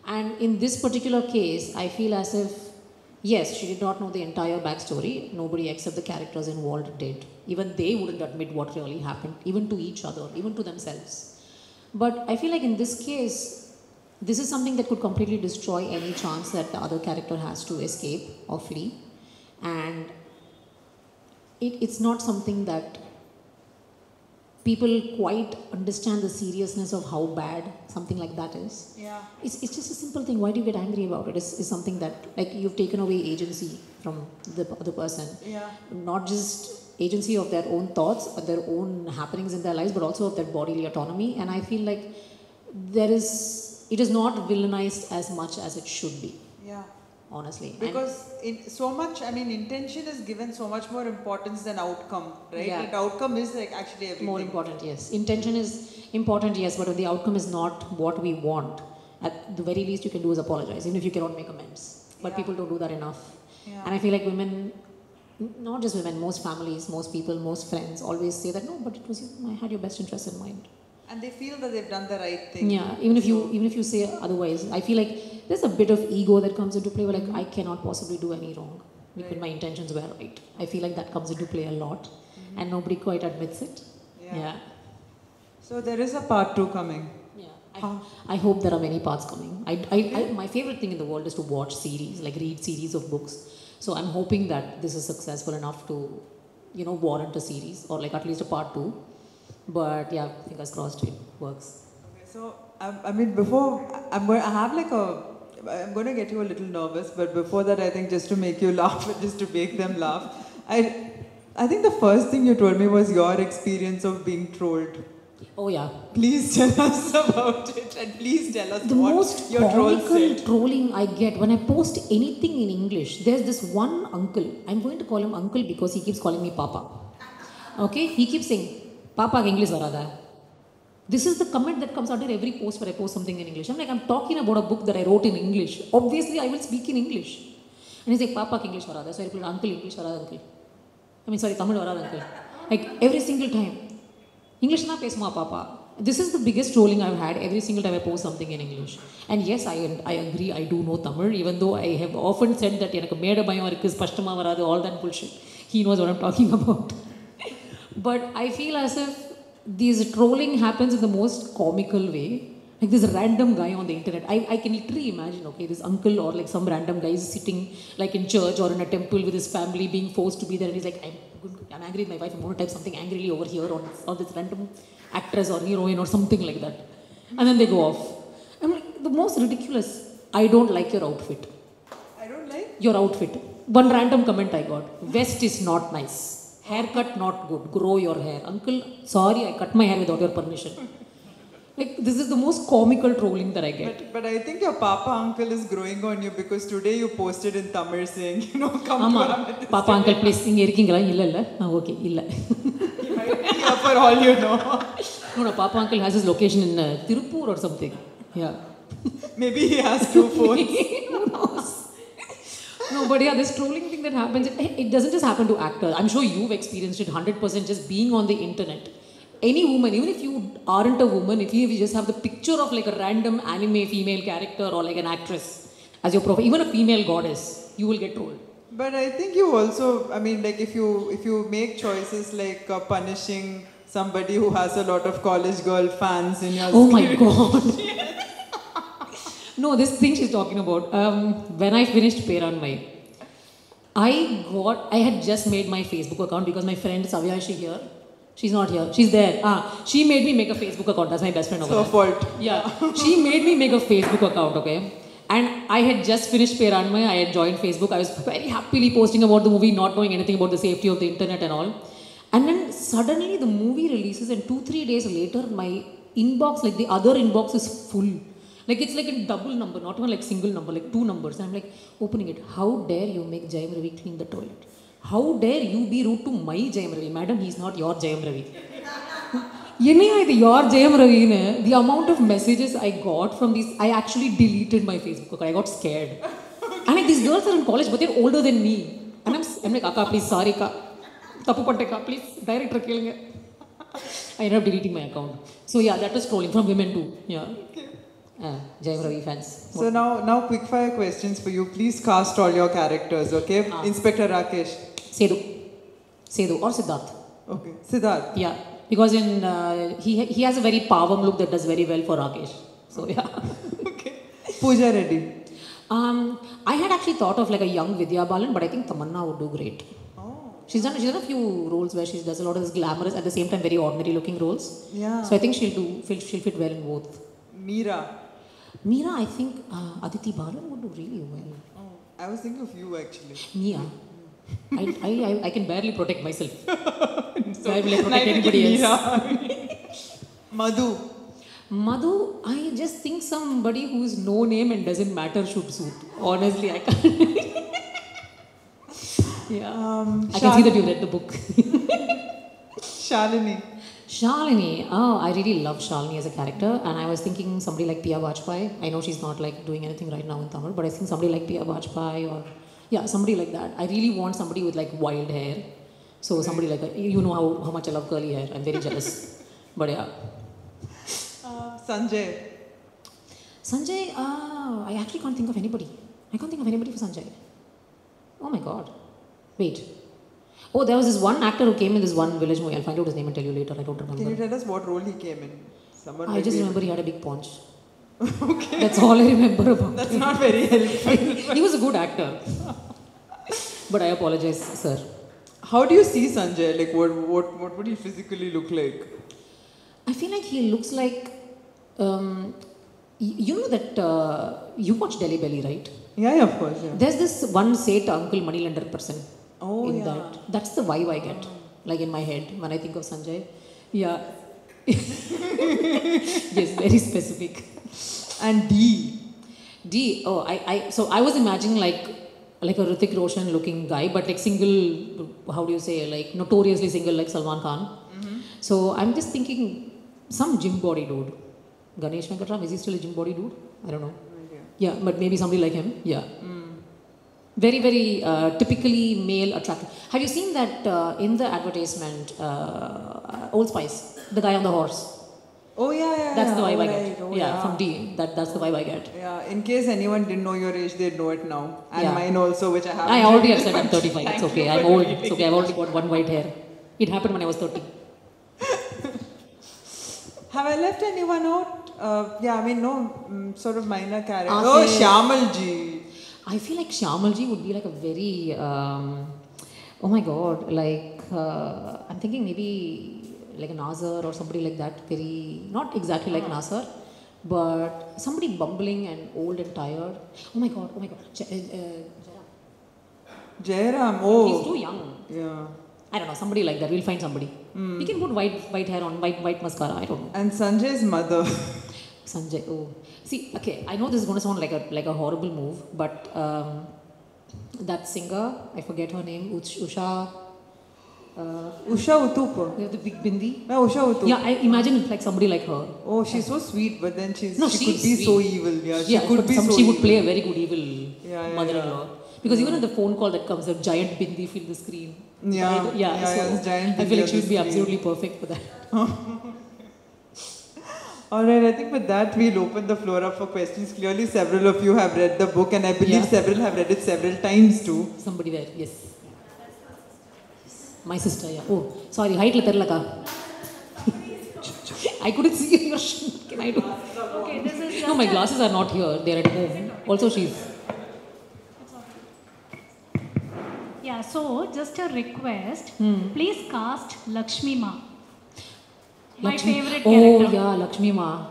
And in this particular case, I feel as if, yes, she did not know the entire backstory. Nobody except the characters involved did. Even they wouldn't admit what really happened, even to each other, even to themselves. But I feel like in this case, this is something that could completely destroy any chance that the other character has to escape or flee. And it's not something that people quite understand the seriousness of how bad something like that is. Yeah. It's just a simple thing. Why do you get angry about it? It's something that, like, you've taken away agency from the other person. Yeah. Not just agency of their own thoughts, or their own happenings in their lives, but also of their bodily autonomy. And I feel like it is not villainized as much as it should be. Yeah. Honestly. Because intention is given so much more importance than outcome, right? Yeah. Like, outcome is like actually everything. More important, yes. Intention is important, yes, but if the outcome is not what we want, at the very least you can do is apologize, even if you cannot make amends. But people don't do that enough. Yeah. And I feel like women, not just women, most families, most people, most friends always say that, no, but it was you, I had your best interest in mind. And they feel that they've done the right thing. Yeah, even if you say otherwise, I feel like there's a bit of ego that comes into play where, like, I cannot possibly do any wrong because my intentions were right. I feel like that comes into play a lot, and nobody quite admits it. Yeah. So there is a part 2 coming. Yeah. I hope there are many parts coming. My favorite thing in the world is to watch series, like read series of books. So I'm hoping that this is successful enough to, warrant a series, or like at least a part 2. But yeah, fingers crossed it works. Okay, so before I'm going to get you a little nervous, but before that, I think just to make you laugh, just to make them laugh, I think the first thing you told me was your experience of being trolled. Oh yeah. Please tell us about it, and please tell us the what most your troll comical said. Trolling I get when I post anything in English. There's this one uncle. I'm going to call him uncle because he keeps calling me Papa. Okay, he keeps saying, Papa English varada. This is the comment that comes under every post where I post something in English. I'm talking about a book that I wrote in English. Obviously, I will speak in English. And he's like, Papa English varada. So I put uncle English varada uncle. Tamil varada uncle. Like every single time. English na pesuma Papa. This is the biggest trolling I've had every single time I post something in English. And yes, I agree, I do know Tamil, even though I have often said that எனக்கு மேட பயம் இருக்கு ஸ்பஷ்டமா வராது, all that bullshit. He knows what I'm talking about. But I feel as if this trolling happens in the most comical way. Like this random guy on the internet. I can literally imagine, okay, this uncle or like some random guy is sitting like in church or in a temple with his family being forced to be there, and he's like, I'm angry with my wife, I'm going to type something angrily over here on this random actress or heroine or something like that. And then they go off. I'm like, the most ridiculous. I don't like your outfit. I don't like? Your outfit. One random comment I got. Vest is not nice. Haircut not good. Grow your hair. Uncle, sorry, I cut my hair without your permission. Like, this is the most comical trolling that I get. But I think your Papa uncle is growing on you, because today you posted in Tamil saying, come to Amethyst. Papa uncle, please, inge irkingala? Illa. Okay, illa. He might be here for all you know. No, Papa uncle has his location in Tirupur or something. Yeah. Maybe he has 2 phones. Who knows? No, but yeah, this trolling thing that happens, it doesn't just happen to actors. I'm sure you've experienced it 100% just being on the internet. Any woman, even if you aren't a woman, if you just have the picture of like a random anime female character or like an actress as your profile, even a female goddess, you will get trolled. But I think you also, I mean, like if you make choices like punishing somebody who has a lot of college girl fans in your Oh my script. god. No, this thing she's talking about. When I finished Peranmai, I had just made my Facebook account because my friend Savya, is she here? She's not here. She's there. She made me make a Facebook account. That's my best friend It's over her there. fault. Yeah. She made me make a Facebook account, okay? And I had just finished Peranmai. I had joined Facebook. I was very happily posting about the movie, not knowing anything about the safety of the internet and all. And then suddenly the movie releases, and 2-3 days later, my inbox, like the other inbox, is full. Like it's like a double number, not even like single number, like 2 numbers. And I'm like opening it. How dare you make Jayam Ravi clean the toilet? How dare you be rude to my Jayam Ravi? Madam, he's not your Jayam Ravi. Your Jayam Ravi, the amount of messages I got from these, I actually deleted my Facebook account. I got scared. And like these girls are in college, but they're older than me. And I'm like, Akka, please, sorry, Akka. Tapu pante please, director killing. I ended up deleting my account. So yeah, that was trolling from women too. Yeah. Jayam Ravi fans. So now quick fire questions for you. Please cast all your characters, okay? Inspector Rakesh. Sedu or Siddharth. Okay. Siddharth. Yeah, because in he has a very pavam look that does very well for Rakesh. So yeah. Okay. Pooja Reddy. I had actually thought of like a young Vidya Balan, but I think Tamanna would do great. Oh. She's done a few roles where she does a lot of this glamorous at the same time very ordinary looking roles. Yeah. So I think she'll fit well in both. Meera, I think Aditi Balan would do really well. Oh, I was thinking of you actually. Mia. I can barely protect myself. So I will like protect anybody else. Madhu, I just think somebody who's no name and doesn't matter should suit. Honestly, I can't. Yeah. I can see that you read the book. Shalini. Oh, I really love Shalini as a character, and I was thinking somebody like Pia Bajpai. I know she's not like doing anything right now in Tamil, but I think somebody like Pia Bajpai or somebody like that. I really want somebody with like wild hair. So somebody like you know how much I love curly hair. I'm very jealous. But yeah. Sanjay, I actually can't think of anybody. I can't think of anybody for Sanjay. Oh my god. Wait. Oh, there was this one actor who came in this one village movie. I'll find out his name and tell you later. I don't remember. Can you tell us what role he came in? I just remember he had a big paunch. Okay. That's all I remember about That's him. not very helpful. He was a good actor. But I apologize, sir. How do you see Sanjay? Like, what would he physically look like? I feel like he looks like... you know that... you watch Delhi Belly, right? Yeah, of course. Yeah. There's this one Seth Uncle Moneylender person. Oh, in yeah. that. That's the vibe I get, like in my head when I think of Sanjay. Yeah. Yes, very specific. And D. So I was imagining like a Hrithik Roshan looking guy, but like single, how do you say, like notoriously single like Salman Khan. Mm-hmm. So I'm just thinking some gym body dude. Ganesh Venkatram, is he still a gym body dude? I don't know. Yeah, but maybe somebody like him. Yeah. Very, very typically male attractive. Have you seen that in the advertisement, Old Spice, the guy on the horse? Oh, yeah. That's the vibe I get. Oh, yeah, from D. That's the vibe I get. Yeah, in case anyone didn't know your age, they'd know it now. And Yeah. mine also, which I haven't. I already have said I'm 35. Thank It's okay. you I'm for old. reading It's okay. I've already got one white hair. It happened when I was 30. Have I left anyone out? No, sort of minor character. Asif. Oh, Shyamalji. I feel like Shyamalji would be like a very, oh my god, like, I'm thinking maybe like a Nazar or somebody like that, very, not exactly like Nazar, but somebody bumbling and old and tired. Oh my god. Jairam. Oh. He's too young. Yeah. I don't know, somebody like that. We'll find somebody. You can put white hair on, white mascara. I don't know. And Sanjay's mother. Sanjay. Oh, see. Okay, I know this is going to sound like a horrible move, but that singer, I forget her name, Usha. Usha Uthup. The big bindi. Yeah, Usha Uthup. Yeah, I imagine like somebody like her. Oh, she's so sweet, but then she could she's be sweet. so evil. Yeah, she could be so she evil. would play a very good evil mother-in-law. Because even in the phone call that comes, a giant bindi fill the screen. Yeah, Right? yeah, So it's giant I feel bindi like she on would the be screen. absolutely perfect for that. All right, I think with that we'll open the floor up for questions. Clearly, several of you have read the book, and I believe several have read it several times too. Somebody there, yes. My sister, yeah. Oh, sorry, height la terlaka. I couldn't see your shoe. What can I do? Okay, this is just No, my glasses are not here. They're at home. Also, she's. Yeah, so just a request. Please cast Lakshmi Ma. My favorite Oh, character. yeah, Lakshmi Ma.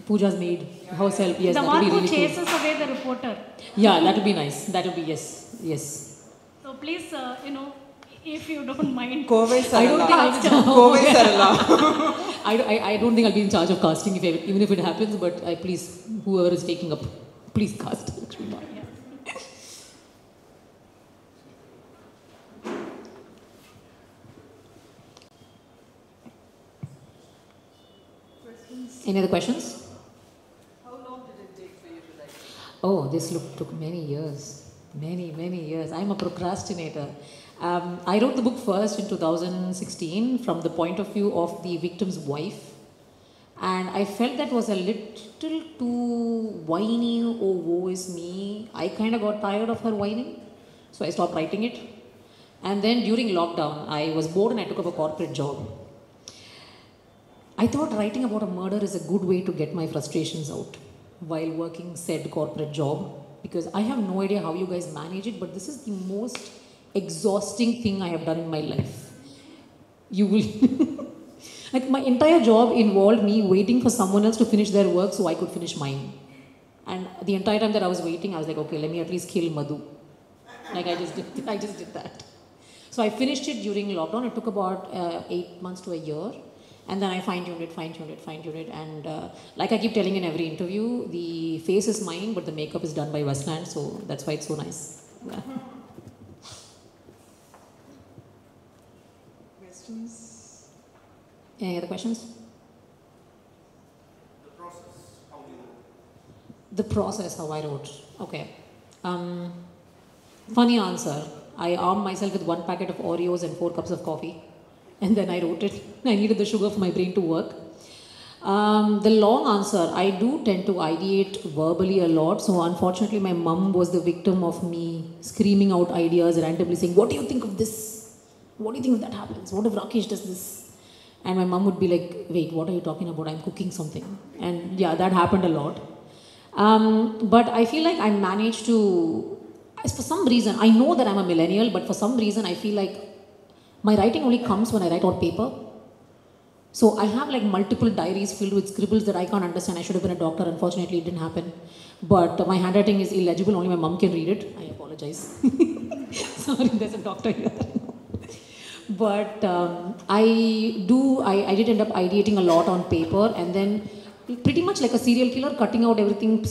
Pooja's maid. House help. Yes, The that one would be who really chases cool. away the reporter. Yeah, that would be nice. That would be, yes. Yes. So please, if you don't mind. Kovai I don't Sarala. think Kovai Sarala. I don't think I'll be in charge of casting even if it happens, but please, whoever is taking up, please cast Lakshmi Ma. Any other questions? How long did it take for you to write? Oh, this took many years. Many years. I'm a procrastinator. I wrote the book first in 2016 from the point of view of the victim's wife. And I felt that was a little too whiny, oh, woe is me. I kind of got tired of her whining. So I stopped writing it. And then during lockdown, I was bored and I took up a corporate job. I thought writing about a murder is a good way to get my frustrations out while working said corporate job, because I have no idea how you guys manage it, but this is the most exhausting thing I have done in my life. You will like my entire job involved me waiting for someone else to finish their work so I could finish mine. And the entire time that I was waiting, I was like, okay, let me at least kill Madhu. Like I just did that. So I finished it during lockdown. It took about 8 months to a year. And then I fine-tuned it. And like I keep telling in every interview, the face is mine, but the makeup is done by Westland. So that's why it's so nice. Yeah. Questions? Any other questions? The process, how I wrote. Okay. Funny answer. I armed myself with 1 packet of Oreos and 4 cups of coffee. And then I wrote it. I needed the sugar for my brain to work. The long answer, I do tend to ideate verbally a lot. So unfortunately, my mum was the victim of me screaming out ideas, randomly saying, what do you think of this? What do you think if that happens? What if Rakesh does this? And my mum would be like, wait, what are you talking about? I'm cooking something. And yeah, that happened a lot. But I feel like I managed to, for some reason, I know that I'm a millennial, but for some reason I feel like my writing only comes when I write on paper. So I have like multiple diaries filled with scribbles that I can't understand. I should have been a doctor. Unfortunately, it didn't happen. But my handwriting is illegible. Only my mom can read it. I apologize. Sorry, there's a doctor here. But I did end up ideating a lot on paper, and then pretty much like a serial killer, cutting out everything,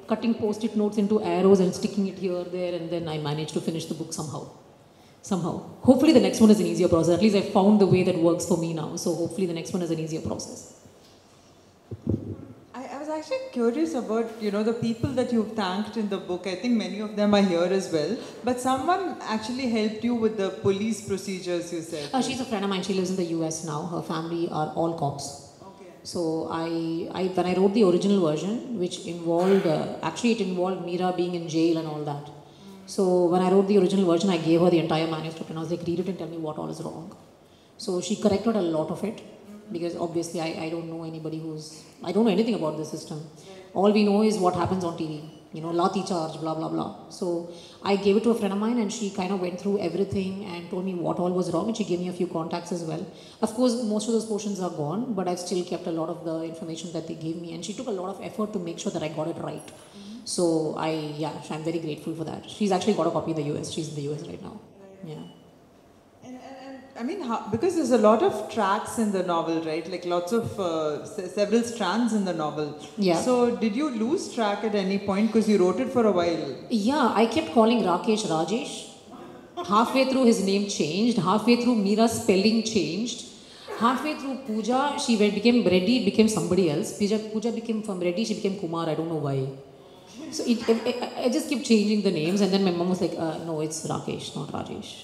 cutting post-it notes into arrows and sticking it here, there, and then I managed to finish the book somehow. Hopefully the next one is an easier process. At least I found the way that works for me now. So hopefully the next one is an easier process. I was actually curious about, the people that you've thanked in the book. I think many of them are here as well. But someone actually helped you with the police procedures, you said. She's a friend of mine. She lives in the US now. Her family are all cops. Okay. So when I wrote the original version, which involved, it involved Mira being in jail and all that. So when I wrote the original version, I gave her the entire manuscript and I was like, read it and tell me what all is wrong. So she corrected a lot of it, because obviously I don't know anybody I don't know anything about the system. All we know is what happens on TV, Lati charge, blah, blah, blah. So I gave it to a friend of mine and she kind of went through everything and told me what all was wrong, and she gave me a few contacts as well. Of course, most of those portions are gone, but I've still kept a lot of the information that they gave me, and she took a lot of effort to make sure that I got it right. So I'm very grateful for that. She's actually got a copy in the US. She's in the US right now. Yeah. And I mean, because there's a lot of tracks in the novel, right? Like lots of, several strands in the novel. Yeah. So did you lose track at any point because you wrote it for a while? Yeah, I kept calling Rakesh Rajesh. Halfway through his name changed. Halfway through Mira's spelling changed. Halfway through Pooja, she became Reddy, it became somebody else. Pooja became from Reddy, she became Kumar, I don't know why. So I just kept changing the names, and then my mom was like, no, it's Rakesh, not Rajesh.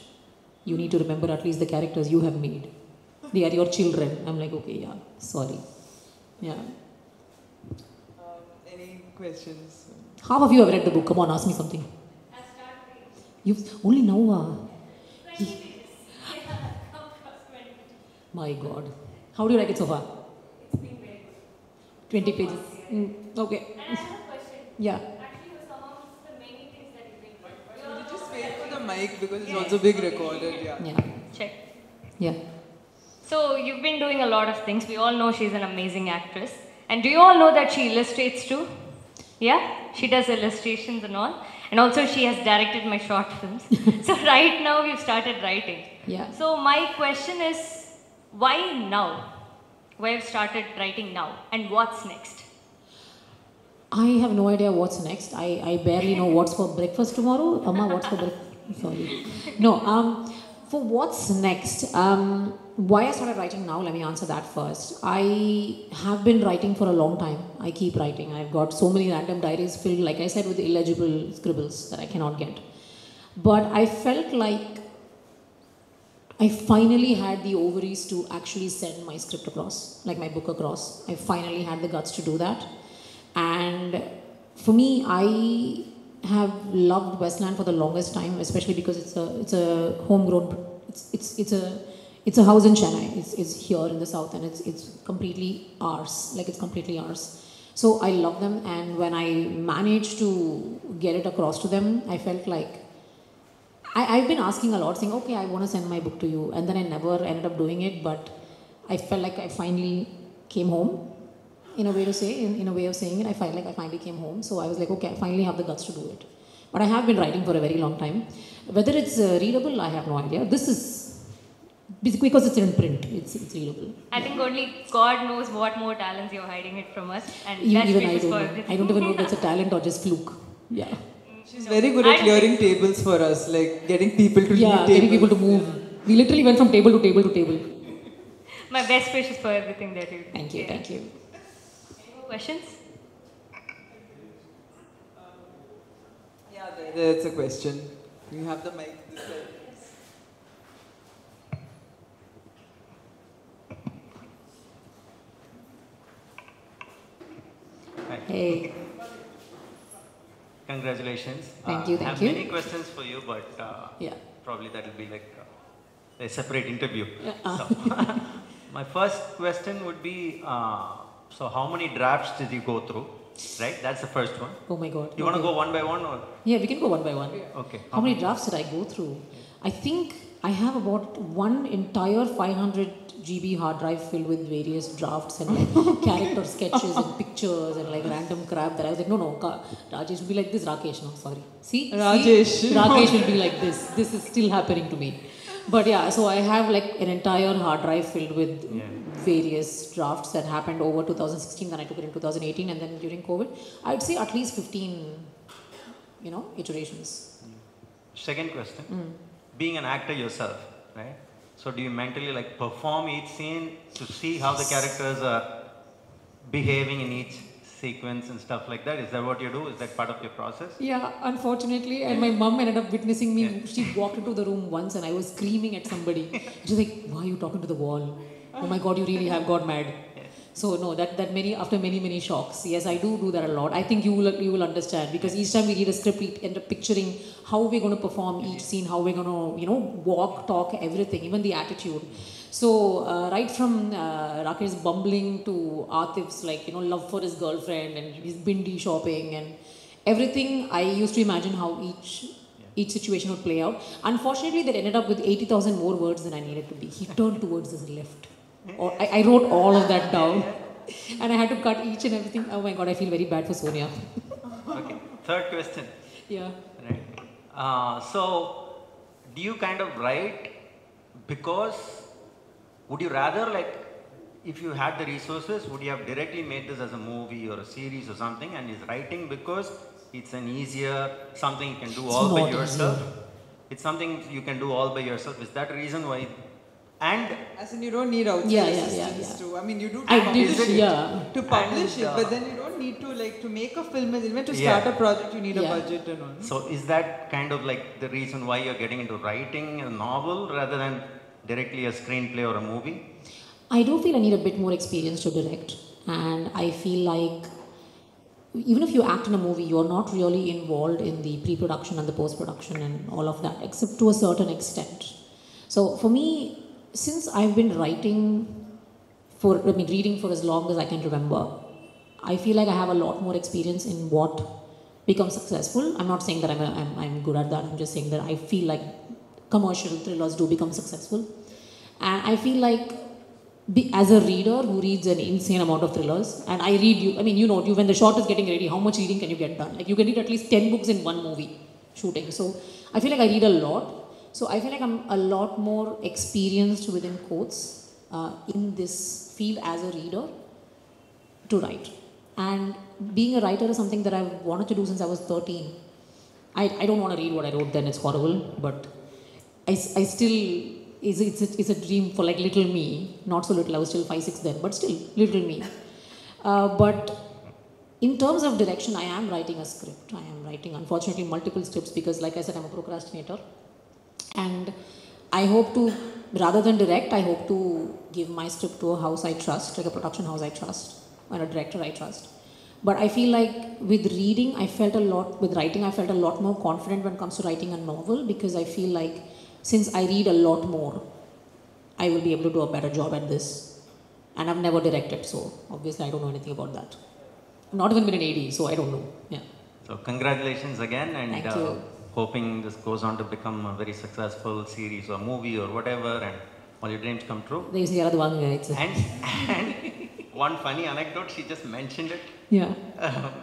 You need to remember at least the characters you have made. They are your children. I'm like, okay, yeah, sorry. Yeah. Any questions? Half of you have read the book. Come on, ask me something. You've only now. My God. How do you like it so far? It's been very good. 20 pages. Okay. And I have a question. Yeah. Actually, was amongst the many things that you've been doing. Would you just wait for the mic because it's also being recorded? Yeah. Yeah. Check. Yeah. So you've been doing a lot of things. We all know she's an amazing actress. And do you all know that she illustrates too? Yeah? She does illustrations and all. And also she has directed my short films. So right now we've started writing. Yeah. So my question is, why now? Why have started writing now? And what's next? I have no idea what's next. I barely know what's for breakfast tomorrow. Amma, what's for breakfast? Sorry. No, for what's next, why I started writing now, let me answer that first. I have been writing for a long time. I keep writing. I've got so many random diaries filled, like I said, with illegible scribbles that I cannot get. But I felt like I finally had the ovaries to actually send my script across, like my book across. I finally had the guts to do that. And for me, I have loved Westland for the longest time, especially because it's a homegrown, it's a house in Chennai. It's here in the south, and it's completely ours. Like, it's completely ours. So I love them, and when I managed to get it across to them, I felt like I've been asking a lot, saying, okay, I want to send my book to you, and then I never ended up doing it. But I felt like I finally came home. In a way to say, in a way of saying it, I felt like I finally came home. So I was like, okay, I finally have the guts to do it. But I have been writing for a very long time. Whether it's readable, I have no idea. This is because it's in print. It's readable. I think only God knows what more talents you're hiding it from us. And Even that's I speeches don't for know. everything. I don't even know if that's a talent or just fluke. Yeah. She's very good at clearing tables for us, like getting people to leave tables. Getting people to move. We literally went from table to table to table. My best wishes for everything that you do. Thank you, Yeah. thank you. Any more questions? Yeah, there's a question. You have the mic this side. Hey. Congratulations. Thank you, I have thank you. many questions for you, but Yeah. probably that will be like a separate interview. Yeah. So, my first question would be, so how many drafts did you go through? Right, that's the first one. Oh my God. You want to Okay. go one by one or? Yeah, we can go one by one. Okay. How many drafts did I go through? I think I have about one entire 500 GB hard drive filled with various drafts and like character sketches and pictures and like random crap that I was like, no, Rajesh will be like this, Rakesh, no, sorry. See? Rajesh. See? Rakesh will be like this. This is still happening to me. But yeah, so I have like an entire hard drive filled with various drafts that happened over 2016, then I took it in 2018, and then during COVID, I'd say at least 15, iterations. Second question. Being an actor yourself, right? So do you mentally like perform each scene to see how the characters are behaving in each sequence and stuff like that? Is that what you do? Is that part of your process? Yeah, unfortunately, and my mom ended up witnessing me. She walked into the room once and I was screaming at somebody. She was like, why are you talking to the wall? Oh my God, you really have got mad. So no, that after many shocks. Yes, I do that a lot. I think you will understand, because each time we read a script, we end up picturing how we're going to perform each scene, how we're going to, walk, talk, everything, even the attitude. So right from Rakesh's bumbling to Atif's love for his girlfriend and his bindi shopping and everything, I used to imagine how each situation would play out. Unfortunately, that ended up with 80,000 more words than I needed to be. He turned towards his left. I wrote all of that down, and I had to cut each and everything. Oh my God, I feel very bad for Sonia. Okay. Third question. Yeah. Right. So, do you kind of write because, would you rather if you had the resources, would you have directly made this as a movie or a series or something, and is writing because it's an easier, something you can do all by yourself? It's something you can do all by yourself. Is that the reason why? And as in, you don't need outside assistance to. I mean, you do. To publish it, but then you don't need to make a film. Even to start a project, you need a budget and all. So is that kind of the reason why you're getting into writing a novel rather than directly a screenplay or a movie? I do feel I need a bit more experience to direct. And I feel like even if you act in a movie, you're not really involved in the pre-production and the post-production and all of that, except to a certain extent. So for me, since I've been reading for as long as I can remember, I feel like I have a lot more experience in what becomes successful. I'm not saying that I'm good at that. I'm just saying that I feel like commercial thrillers do become successful. And I feel like as a reader who reads an insane amount of thrillers, and I read when the shot is getting ready, how much reading can you get done? Like you can read at least 10 books in one movie shooting. So I feel like I read a lot. So I feel like I'm a lot more experienced within quotes in this field as a reader to write. And being a writer is something that I've wanted to do since I was 13. I don't want to read what I wrote then, it's horrible, but I still, it's a dream for like little me, not so little, I was still 5, 6 then, but still little me. But in terms of direction, I am writing a script. I am writing, unfortunately, multiple scripts because like I said, I'm a procrastinator. And I hope to, rather than direct, I hope to give my script to a house I trust, like a production house I trust, and a director I trust. But I feel like with reading, with writing, I felt a lot more confident when it comes to writing a novel because I feel like since I read a lot more, I will be able to do a better job at this. And I've never directed, so obviously I don't know anything about that. I've not even been an AD, so I don't know. Yeah. So congratulations again, and Thank you. hoping this goes on to become a very successful series or movie or whatever, and all your dreams come true. And one funny anecdote, she just mentioned it. Yeah.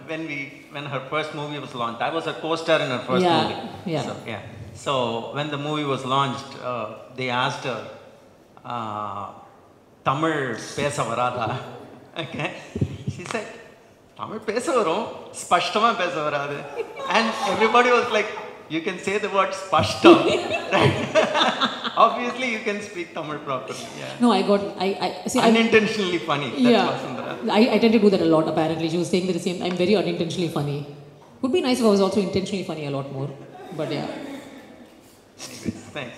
When her first movie was launched, I was a co-star in her first movie. Yeah. So when the movie was launched, they asked her, Tamil pesa varada. Okay. She said, Tamil pesa varum, spashtama pesa varadu. And everybody was like, you can say the word spashtam. Right? Obviously, you can speak Tamil properly. Yeah. No, unintentionally funny. That's yeah. Vasundhara. I tend to do that a lot apparently. She was saying the same. I'm very unintentionally funny. Would be nice if I was also intentionally funny a lot more. But yeah. Anyways, thanks.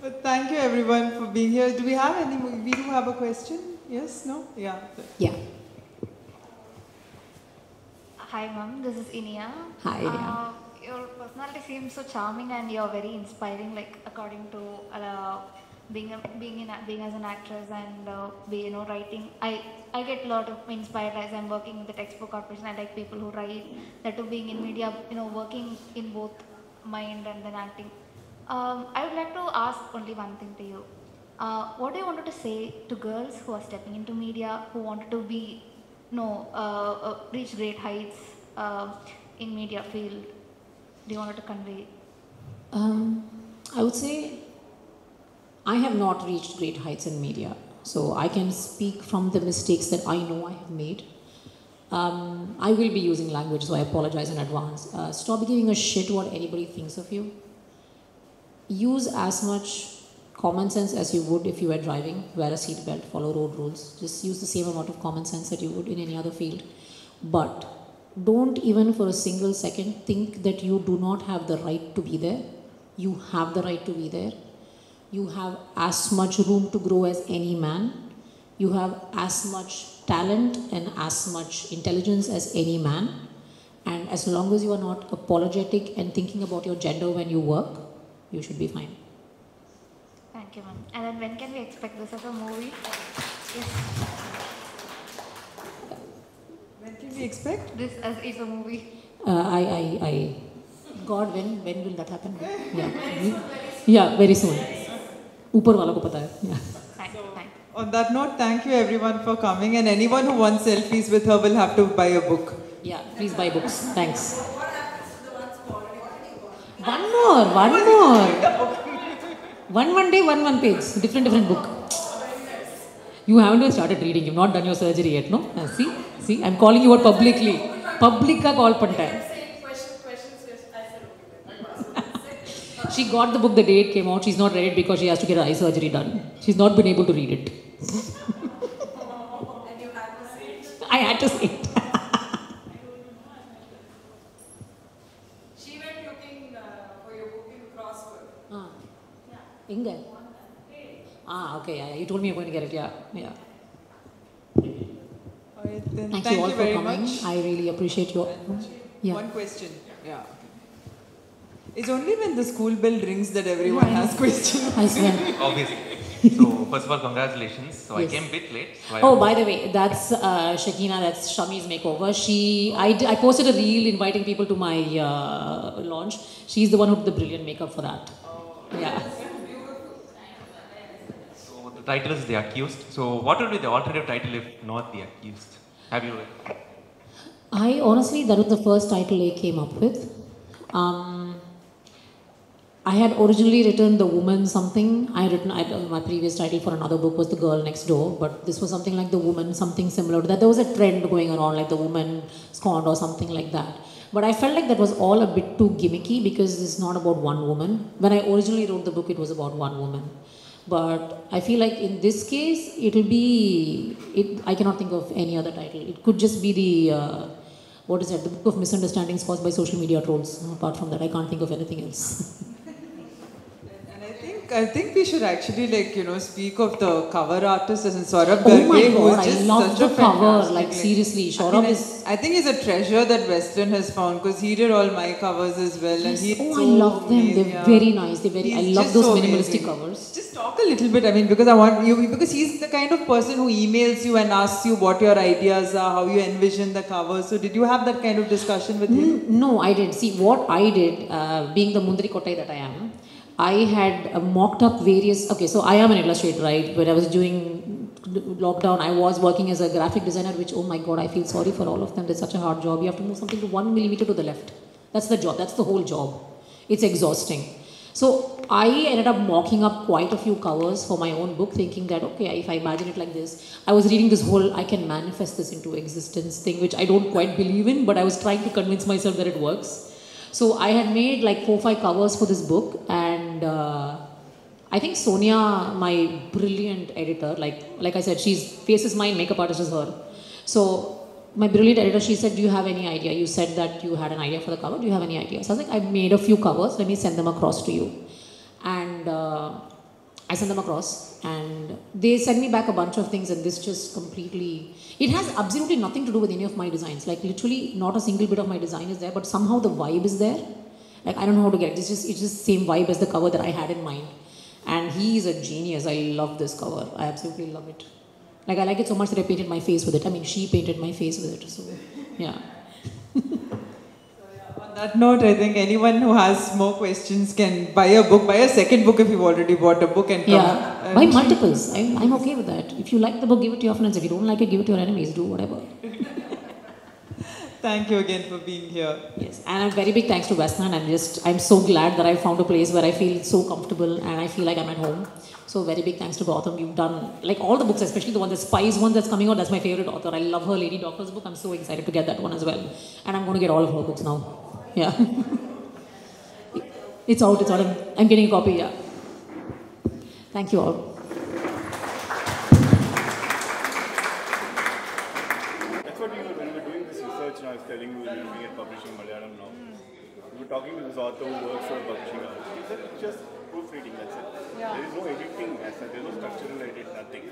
But thank you everyone for being here. Do we have any? We do have a question. Yes? No? Yeah. Yeah. Hi ma'am, this is Inia. Hi, Inia. Your personality seems so charming and you're very inspiring, like according to being as an actress and writing. I get a lot of inspired as I'm working with the textbook corporation. I like people who write, that too being in media, working in both mind and then acting. I would like to ask only one thing to you. What do you wanted to say to girls who are stepping into media, who wanted to be, reach great heights in media field? Do you want to convey? I would say I have not reached great heights in media. So I can speak from the mistakes that I know I have made. I will be using language, so I apologize in advance. Stop giving a shit what anybody thinks of you. Use as much common sense as you would if you were driving. Wear a seatbelt, follow road rules. Just use the same amount of common sense that you would in any other field. But don't even for a single second think that you do not have the right to be there. You have the right to be there. You have as much room to grow as any man. You have as much talent and as much intelligence as any man. And as long as you are not apologetic and thinking about your gender when you work, you should be fine. Thank you, ma'am. And then when can we expect this as a movie? Yes. When can we expect? This as is a movie. God, when will that happen? Yeah, very soon. Upar wala ko pata hai. Yeah. Thank you. On that note, thank you everyone for coming, and anyone who wants selfies with her will have to buy a book. Yeah, please buy books. Thanks. One more. One day, one page. Different book. You haven't even started reading. You've not done your surgery yet, no? See, I'm calling you out publicly. Public ka call panta hai. She got the book the day it came out. She's not read it because she has to get her eye surgery done. She's not been able to read it. And you had to say it? I had to say it. She went looking for your book in Crossword. Inga? Okay, yeah, you told me you're going to get it, yeah. Alright, then Thank you all for very coming. much. I really appreciate your. Yeah. One question. Yeah. It's only when the school bell rings that everyone has questions. I swear. Obviously. So, first of all, congratulations. So, Yes. I came a bit late. So Oh, by the way, that's Shakina, that's Shami's makeover. I posted a reel inviting people to my launch. She's the one who did the brilliant makeup for that. Yeah. So, the title is The Accused. So, what would be the alternative title if not The Accused? Have you... I honestly, that was the first title I came up with. I had originally written The Woman something. My previous title for another book was The Girl Next Door, but this was something like The Woman, something similar to that. There was a trend going around like The Woman Scorned or something like that. But I felt like that was all a bit too gimmicky because it's not about one woman. When I originally wrote the book, it was about one woman. But I feel like in this case, I cannot think of any other title. It could just be the Book of Misunderstandings Caused by Social Media Trolls. Apart from that, I can't think of anything else. I think we should actually speak of the cover artist as in Saurabh Oh my Garge, who God, is just I love such the a cover. fantastic, Like seriously, Saurabh is. I think he's a treasure that Western has found because he did all my covers as well, and he's Oh, so I love them. amazing, They're yeah. very nice. I He's love just those so minimalistic amazing. covers. Just talk a little bit. Because he's the kind of person who emails you and asks you what your ideas are, how you envision the cover. So did you have that kind of discussion with him? No, I did. See, what I did, being the Mundri Kottai that I am, I had mocked up various. Okay, so I am an illustrator, right? When I was doing lockdown, I was working as a graphic designer, which, oh my God, I feel sorry for all of them. It's such a hard job. You have to move something to 1 millimeter to the left. That's the job. That's the whole job. It's exhausting. So I ended up mocking up quite a few covers for my own book, thinking that, okay, if I imagine it like this, I was reading this whole, I can manifest this into existence thing, which I don't quite believe in, but I was trying to convince myself that it works. So I had made like 4 or 5 covers for this book, and I think Sonia, my brilliant editor, like I said, she's face is mine, makeup artist is her. So my brilliant editor, she said, do you have any idea? You said that you had an idea for the cover. Do you have any idea? So I was like, I made a few covers. Let me send them across to you. And I sent them across, and they sent me back a bunch of things, and this just completely, it has absolutely nothing to do with any of my designs. Like literally not a single bit of my design is there, but somehow the vibe is there. Like I don't know how to get it. It's just same vibe as the cover that I had in mind. And he is a genius. I love this cover. I absolutely love it. Like I like it so much that I painted my face with it. I mean, she painted my face with it. So yeah. On that note, I think anyone who has more questions can buy a book, buy a second book if you've already bought a book and come. Yeah, buy multiples. I'm okay with that. If you like the book, give it to your friends. If you don't like it, give it to your enemies. Do whatever. Thank you again for being here. Yes, and a very big thanks to Westland. I'm so glad that I found a place where I feel so comfortable and I feel like I'm at home. So very big thanks to Gautam. You've done like all the books, especially the one, the Spies one that's coming out. That's my favorite author. I love her Lady Doctor's book. I'm so excited to get that one as well. And I'm going to get all of her books now. Yeah. It's out. I'm getting a copy. Yeah. Thank you all. That's what when we were doing this research, and I was telling you, we're looking at publishing Malayalam now. We were talking to this author who works for a publishing house. He said it's just proofreading, that's it. Yeah. There is no editing, as such. There is no structural edit, nothing.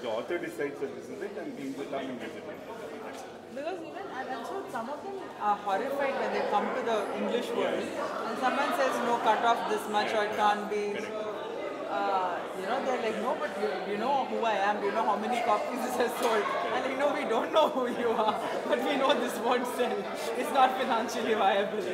The author decides that this is it, and he will come and gives it. That's it. Because even, and also some of them are horrified when they come to the English world and someone says, no, cut off this much or it can't be. They're like, no, but you know who I am, you know how many copies this has sold. And we don't know who you are, but we know this won't sell. It's not financially viable. So